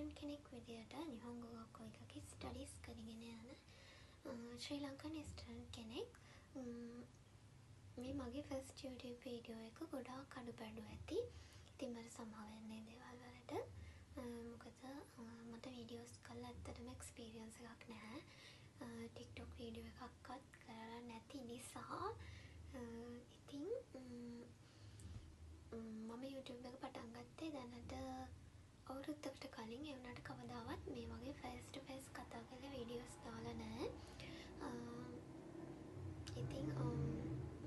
Student කෙනෙක් විදියට නිහොන්ගෝ ගක්කෝ එකකි ස්ටඩිස් කරගෙන යන ශ්‍රී ලංකන් ස්ටුඩන්ට් කෙනෙක්. මේ මගේ ෆස්ට් YouTube වීඩියෝ එක ගොඩාක් අඩුපාඩු ඇති. ඉතින් මට සමාව වෙන්න මේ දේවල් වලට. මොකද මට වීඩියෝස් කරලා ඇත්තටම එක්ස්පීරියන්ස් එකක් නැහැ. TikTok වීඩියෝ එකක්වත් කරලා නැති නිසා ඉතින් මම YouTube එක පටන් ගත්තේ දැනට අවුරුද්දකට කලින්. ඒ වුණාට කවදාවත් මේ වගේ ෆේස් ටු ෆේස් කතා කරලා වීඩියෝස් දාලා නැහැ. ඉතින්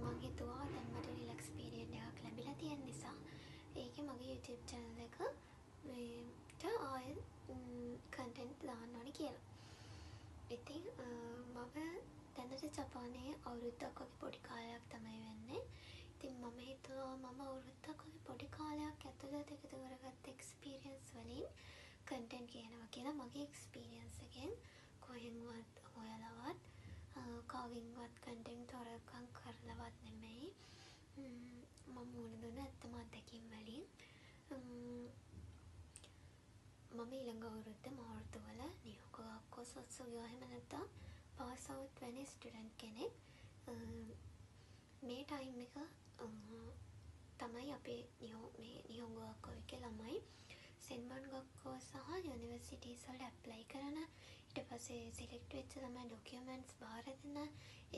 මම හිතුවා දැන් මට රිලැක්ස් පීරියඩ් එකක් ලැබිලා තියෙන නිසා ඒකේ මගේ YouTube channel එක මේට ආයෙ කන්ටෙන්ට් දාන්න ඕනේ කියලා. ඉතින් මම දැනට ජපානයේ අවුරුද්දක් වගේ පොඩි කාලයක් තමයි වෙන්නේ. ඉතින් මම හිතුවා මම අවුරුද්දක් වගේ පොඩි කාලයක් ඇතුළත එකතු කරගත්ත එක්ස්පීරියන්ස් වලින් කන්ටෙන්ට් කියනවා කියලා. මගේ එක්ස්පීරියන්ස් එකෙන් කොහෙන්වත් හොයලවත් කාගෙන්වත් කන්ටෙන්ට් තොරකම් කරලවත් නෙමෙයි. මම මුණ දුන්න ඇත්තම අත්දැකීම් වලින්. මම ඊළඟ අවුරුද්ද මාර්තු වල නියෝග ගක්කෝ සොත්සුගියෝ එහෙම නැත්නම් පාස් අවුට් වෙන ස්ටුඩන්ට් කෙනෙක්. මේ ටයිම් එක තමයි අපේ නියෝග ගක්කෝ එකේ ළමයි සෙන්බන් ගක්කෝ සහ යුනිවර්සිටිස් වලට ඇප්ලයි කරන, ඊට පස්සේ සිලෙක්ට් වෙච්ච ළමයි ඩොකියුමන්ට්ස් බාර දෙන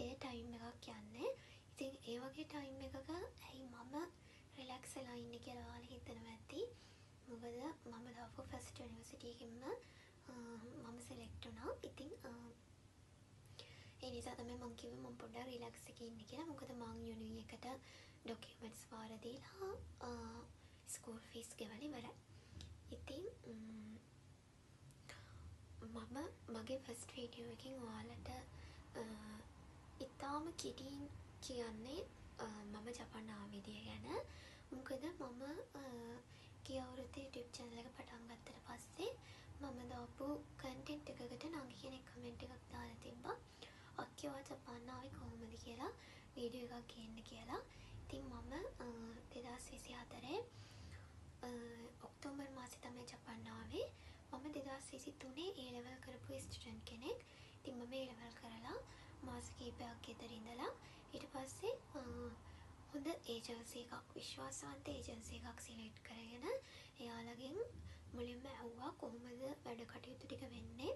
ඒ ටයිම් එකක් යන්නේ. ඉතින් ඒ වගේ ටයිම් එකක ඇයි මම රිලැක්ස් වෙලා ඉන්නේ කියලා ඔයාලා හිතනවා ඇති. මොකද මම දාපු ෆස්ට් යුනිවර්සිටි එකෙන්ම මම සිලෙක්ට් වුණා. ඉතින් ඒ නිසා තමයි මම කිව්වේ මම පොඩ්ඩක් රිලැක්ස් එකේ ඉන්න කියලා. මොකද මං යුනි එකට ඩොකියුමන්ට්ස් බාර දීලා ස්කූල් ෆීස් ගෙවලා ඉවරයි. ඉතින් මම මගේ ෆස්ට් වීඩියෝ එකෙන් ඔයාලට ඉතාම කිටින් කියන්නේ මම ජපාන ආවිදිය ගැන. මොකද මම ගිය අවුරුද්දේ YouTube channel එක පටන් ගත්තට පස්සේ මම දාපු කන්ටෙන්ට් එකකට නංගි කෙනෙක් කමෙන්ට් එකක් දාලා තිබ්බා. අක්කේ ඔයා ජපාන ආවේ කොහොමද කියලා වීඩියෝ එකක් ගේන්න කියලා. ඉතින් මම 2024 ඔක්තෝබර් මාසේ තමයි ජපාන ආවේ. මම 2023 A level කරපු ස්ටුඩන්ට් කෙනෙක්. ඉතින් මම A level කරලා මාස කිහිපයක් ගෙදර ඉඳලා ඊට පස්සේ හොඳ ඒජන්සි එකක්, විශ්වාසවන්ත ඒජන්සි එකක් සිලෙක්ට් කරගෙන එයාලගෙන් මුලින්ම ඇහුවා කොහොමද වැඩ කටයුතු ටික වෙන්නේ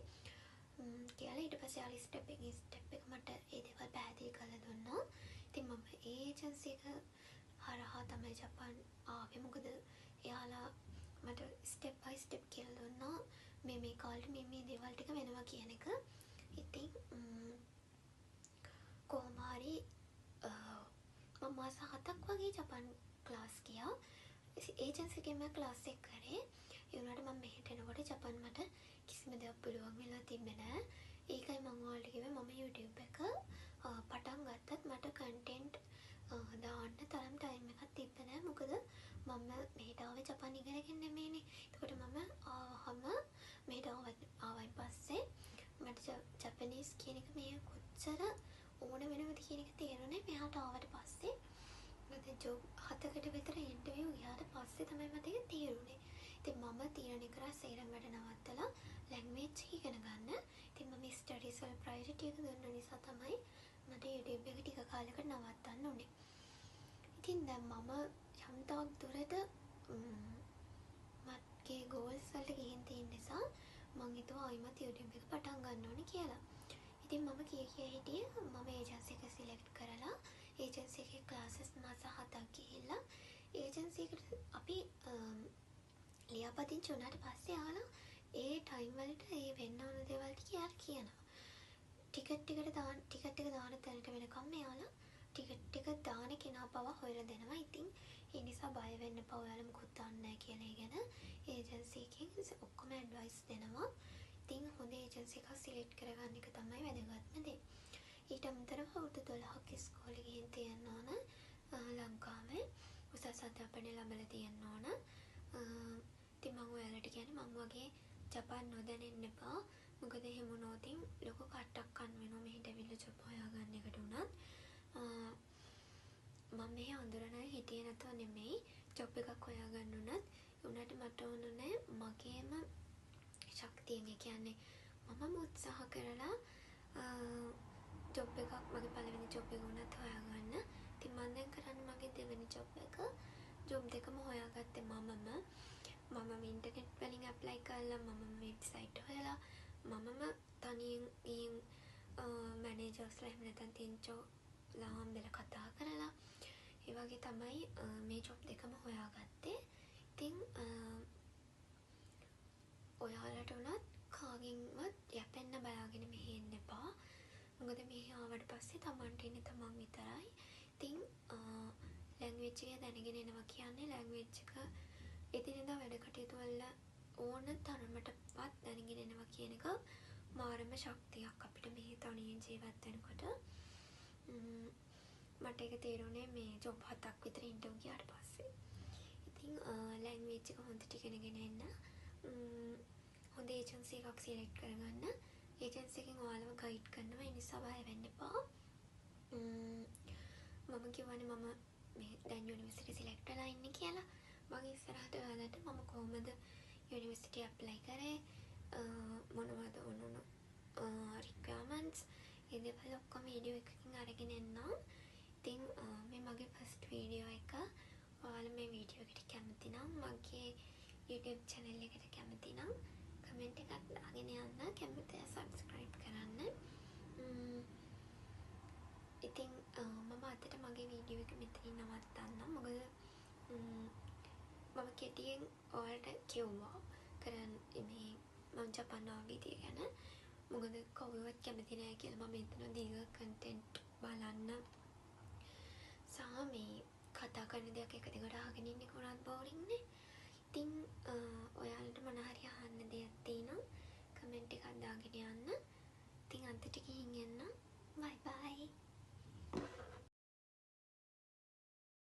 කියලා. ඊට පස්සේ යාළි ස්ටෙප් එක මට ඒ දේවල් පැහැදිලි කරලා දුන්නා. ඉතින් මම ඒ ඒජන්සි එක හරහා තමයි ජපාන් ආවේ. මොකද එයාලා මට ස්ටෙප් බයි ස්ටෙප් කියලා දුන්නා මේ කාලේ මේ දේවල් ටික වෙනවා කියන එක. ඉතින් කොහොම හරි මම මාස 7ක් වගේ ජපාන් ක්ලාස් ගියා. ඒජන්සි එකෙන්ම ක්ලාස් එක කරේ. ඒ වුණාට මම මෙහෙට එනකොට ජපාන් මට කිසිම දෙයක් පුළුවන් වෙලා තිබ්බේ නෑ. ඒකයි මම ඔයාලට කිව්වේ මම YouTube එක පටන් ගත්තත් මට කන්ටෙන්ට් දාන්න තරම් ටයිම් එකක් තිබ්බේ නෑ. මොකද මම මෙහෙට ආවේ ජපාන් ඉගෙනගෙන නෙමෙයිනේ. ඒකට මම ආවම මෙහෙට ආවයින් පස්සේ මට ජපනීස් කියන එක මේ කොච්චර ඕන වෙනවද කියන එක තේරුණේ මෙහාට ආවට පස්සේ. මට ජොබ් 7කට විතර ඉන්ටර්විව් ගියාට පස්සේ තමයි මට ඒක තේරුණේ. ඉතින් මම තීරණය කරා සේරම වැඩ නවත්තලා ලැන්ග්වේජ් ඉගෙන ගන්න. ඉතින් මම ස්ටඩීස් වල ප්‍රයොරිටි එක දුන්න නිසා තමයි මට YouTube එක ටික කාලයකට නවත්තන්න උනේ. ඉතින් දැන් මම යම්තාක් දුරට මගේ ගෝල්ස් වලට ගිහින් තියෙන නිසා මම හිතුවා ආයිමත් YouTube එක පටන් ගන්න ඕනේ කියලා. ඉතින් මම කිය හිටියේ මම ඒජන්සි එක සිලෙක්ට් කරලා ඒජන්සි එකේ ක්ලාසස් මාස 7ක් ගිහිල්ලා ඒජන්සි එකට අපි ලියාපදිංචි වුණාට පස්සේ ආලා ඒ ටයිම් වලට ඒ වෙන්න ඕන දේවල් ටික යාර කියනවා. ටිකට් එක දාන තැනට වෙනකම් එයාලා ටිකට් එක දාන කෙනා පවා හොයලා දෙනවා. ඉතින් ඒ නිසා බය වෙන්න එපා. ඔයාලා මුකුත් දන්නේ නැහැ කියලා ගැන ඒජන්සි එකෙන් ඔක්කොම ඇඩ්වයිස් දෙනවා. ඉතින් හොඳ ඒජන්සි එකක් සිලෙක්ට් කරගන්න එක තමයි වැදගත්ම දේ. ඊට අමතරව අවුරුදු 12ක් ඉස්කෝලේ ගිහින් තියෙන්න ඕන. ලංකාවේ උසස් අධ්‍යාපනය ලැබලා තියෙන්න ඕන. ඉතින් මම ඔයාලට කියන්නේ මම වගේ ජපාන් නොදැනෙන්න එපා. මොකද එහෙම වුණොත් ලොකු කට්ටක් කන්න වෙනවා මෙහෙට ඇවිල්ලා ජොබ් හොයාගන්න එකට උනත්. මම මෙහෙ අඳුරන හිටියේ නැතුව නෙමෙයි ජොබ් එකක් හොයාගන්න උනත් මට ඕන නැහැ මගේම ඉතින් ඒ කියන්නේ මම උත්සාහ කරලා ජොබ් එකක් මගේ පළවෙනි ජොබ් එක උනත් හොයාගන්න. ඉතින් මම දැන් කරන්නේ මගේ දෙවෙනි ජොබ් එක. ජොබ් දෙකම හොයාගත්තේ මමම ඉන්ටර්නෙට් වලින් ඇප්ලයි කරලා මමම වෙබ්සයිට් හොයලා මමම තනියෙන් ගිහින් මැනේජර්ස්ලා එහෙම නැත්නම් තින්චෝලා හම්බෙලා කතා කරලා ඒ වගේ තමයි මේ ජොබ් දෙකම හොයාගත්තේ. ඉතින් ඔයාලට උනත් කාගෙන්වත් යැපෙන්න බලාගෙන මෙහෙ එන්න එපා. මොකද මෙහෙ ආවට පස්සේ තමන්ට ඉන්නේ තමන් විතරයි. ඉතින් ලැන්ග්වේජ් එක දැනගෙන එනවා කියන්නේ ලැන්ග්වේජ් එක එදිනෙදා වැඩ කටයුතු වල ඕන තරමටවත් දැනගෙන එනවා කියන එක මාරම ශක්තියක් අපිට මෙහි තනියෙන් ජීවත් වෙනකොට. මට ඒක තේරුනේ මේ ජොබ් 7ක් විතර ඉන්ටර්වයුව ගියාට පස්සේ. ඉතින් ලැන්ග්වේජ් එක හොඳට ඉගෙනගෙන එන්න. හොඳ ඒජන්සි එකක් සිලෙක්ට් කරගන්න. ඒජන්සි එකෙන් ඔයාලව ගයිඩ් කරනවා. ඒ නිසා බය වෙන්න එපා. මම කියවනේ මම මේ දැන් යුනිවර්සිටි සිලෙක්ට් වෙලා ඉන්නේ කියලා. මම ඉස්සරහට ඔයාලට මම කොහොමද යුනිවර්සිටි ඇප්ලයි කරේ මොනවද ඕන රික්වයර්මන්ට්ස් ඒ දේවල් ඔක්කොම වීඩියෝ එකකින් අරගෙන එන්නම්. ඉතින් මේ මගේ ෆස්ට් වීඩියෝ එක. ඔයාලා මේ වීඩියෝ එකට කැමති නම් මගේ YouTube channel එකට කැමති නම් කමෙන්ට් එකක් දාගෙන යන්න. කැමති අය subscribe කරන්න. ඉතින් මම අදට මගේ වීඩියෝ එක මෙතනින් නවත්තන්නම්. මොකද මම කෙටියෙන් ඔයාලට කිව්වා කරන්න මේ මම ජපාන් ආව විදිය ගැන. මොකද කවුරුවත් කැමති නෑ කියලා මම හිතනවා දීර්ඝ කන්ටෙන්ට් බලන්න සහ මේ කතා කරන දේක් එක දිගට අහගෙන ඉන්නේ කොහොමද බෝරින් නේ. ඉතින් ඔයාලට මොන හරි අහන්න දෙයක් තියෙනම් කමෙන්ට් එකක් දාගෙන යන්න. ඉතින් අන්තිමට ගිහින් එන්න.